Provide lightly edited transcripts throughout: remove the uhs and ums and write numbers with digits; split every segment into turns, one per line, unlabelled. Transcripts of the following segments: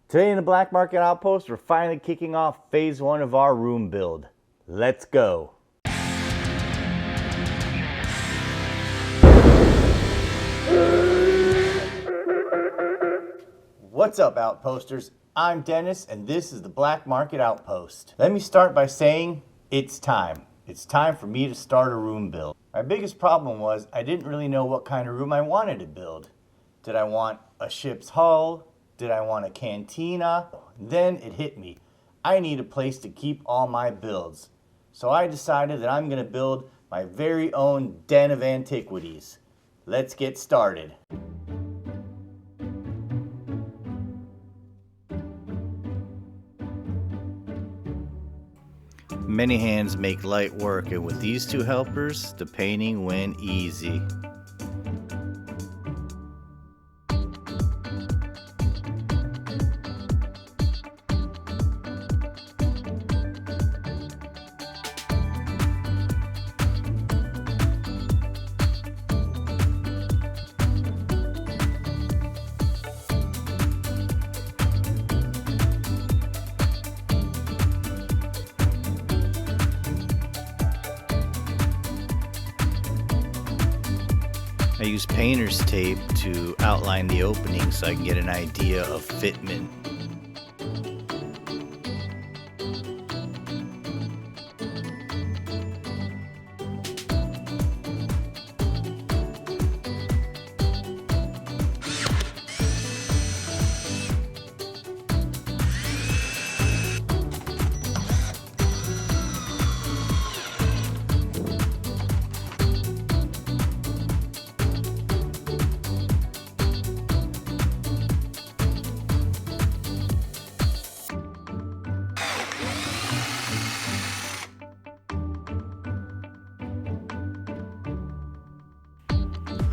Today in the Black Market Outpost, we're finally kicking off phase 1 of our room build. Let's go. What's up, Outposters? I'm Dennis, and this is the Black Market Outpost. Let me start by saying it's time. It's time for me to start a room build. My biggest problem was I didn't really know what kind of room I wanted to build. Did I want a ship's hull? Did I want a cantina? Then it hit me. I need a place to keep all my builds. So I decided that I'm going to build my very own den of antiquities. Let's get started. Many hands make light work, and with these two helpers, the painting went easy. I use painter's tape to outline the opening so I can get an idea of fitment.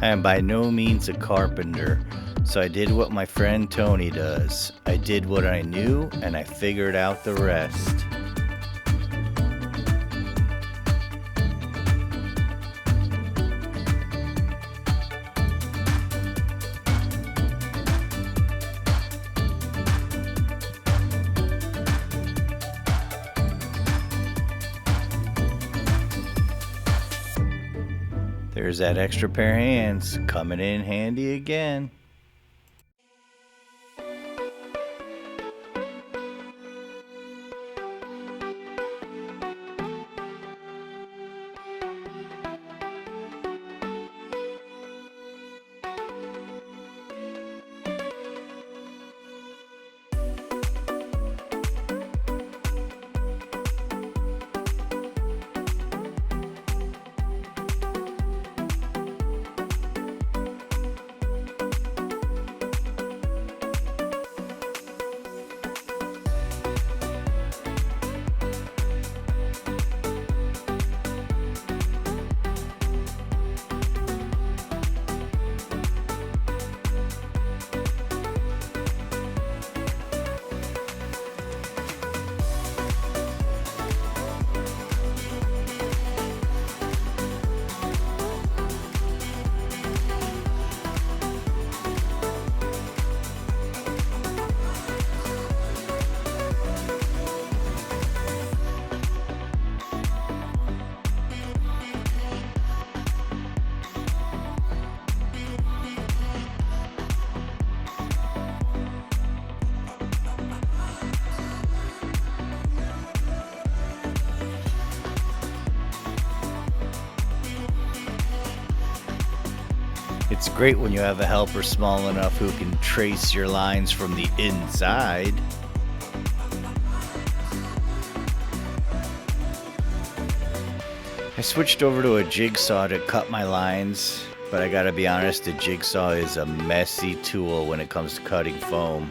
I am by no means a carpenter, so I did what my friend Tony does. I did what I knew, and I figured out the rest. There's that extra pair of hands coming in handy again. It's great when you have a helper small enough who can trace your lines from the inside. I switched over to a jigsaw to cut my lines, but I gotta be honest, the jigsaw is a messy tool when it comes to cutting foam.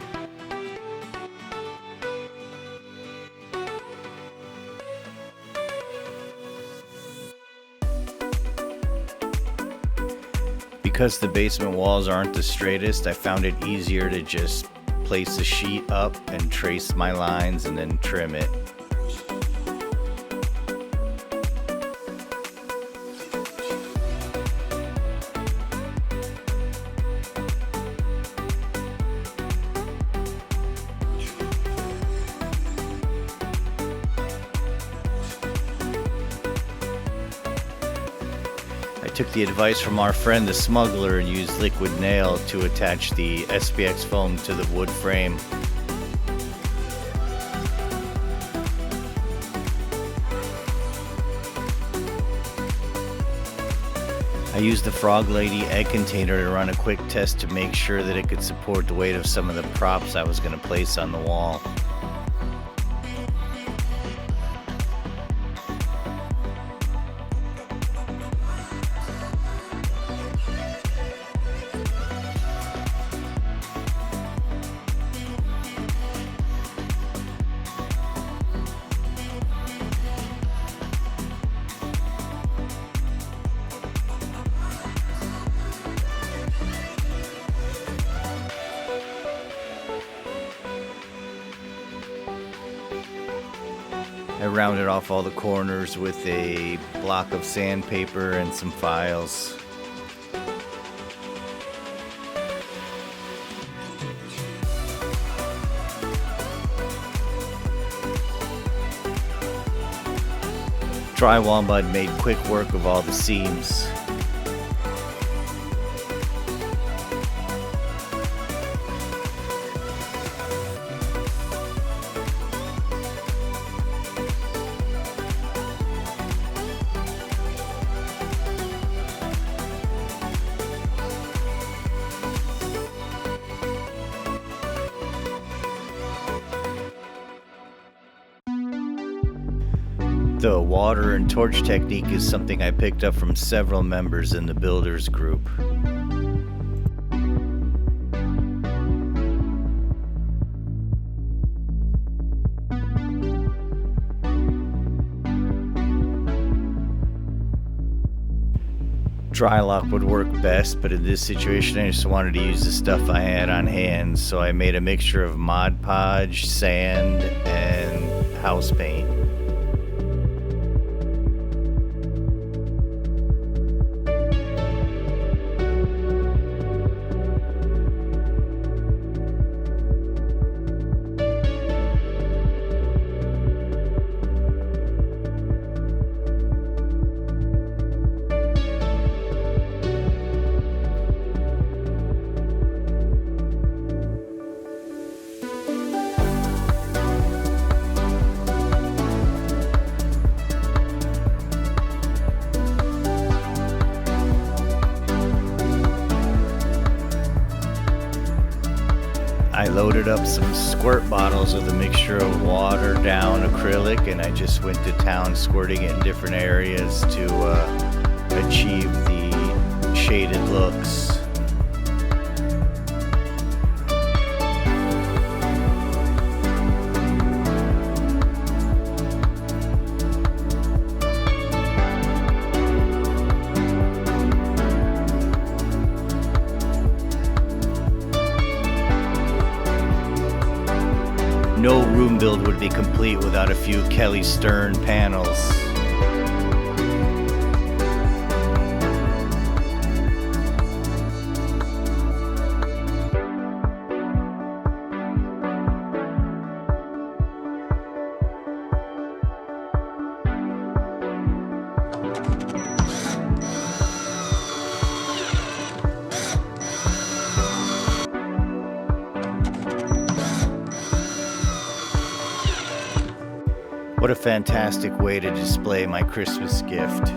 Because the basement walls aren't the straightest, I found it easier to just place the sheet up and trace my lines and then trim it. took the advice from our friend the smuggler and used liquid nail to attach the SPX foam to the wood frame. I used the Frog Lady egg container to run a quick test to make sure that it could support the weight of some of the props I was going to place on the wall. I rounded off all the corners with a block of sandpaper and some files. Drywall mud made quick work of all the seams. The water and torch technique is something I picked up from several members in the builders group. Dry lock would work best, but in this situation I just wanted to use the stuff I had on hand, so I made a mixture of Mod Podge, sand, and house paint. I loaded up some squirt bottles with a mixture of water down acrylic, and I just went to town squirting it in different areas to achieve the shaded looks. No room build would be complete without a few Kelly Stern panels. What a fantastic way to display my Christmas gift.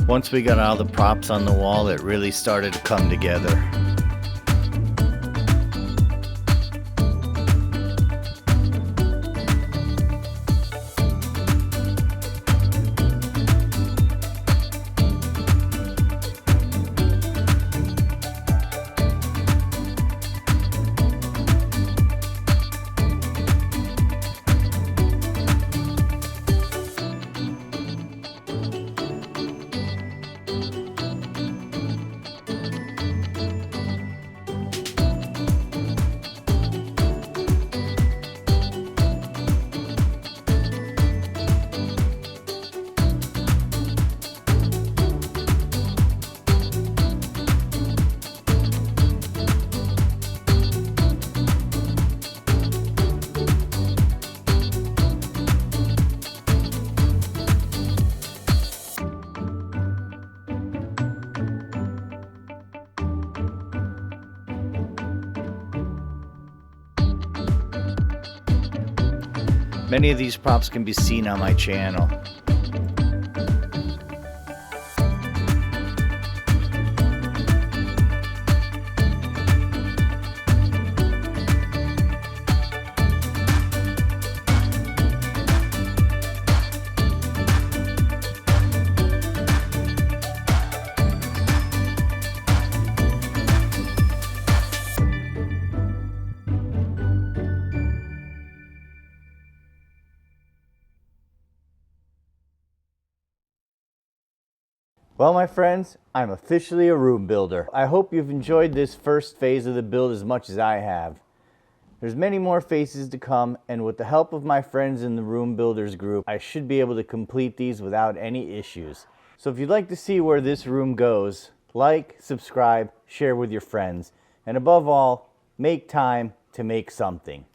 Once we got all the props on the wall, it really started to come together. Many of these props can be seen on my channel. Well, my friends, I'm officially a room builder. I hope you've enjoyed this first phase of the build as much as I have. There's many more phases to come, and with the help of my friends in the Room Builders group, I should be able to complete these without any issues. So if you'd like to see where this room goes, like, subscribe, share with your friends, and above all, make time to make something.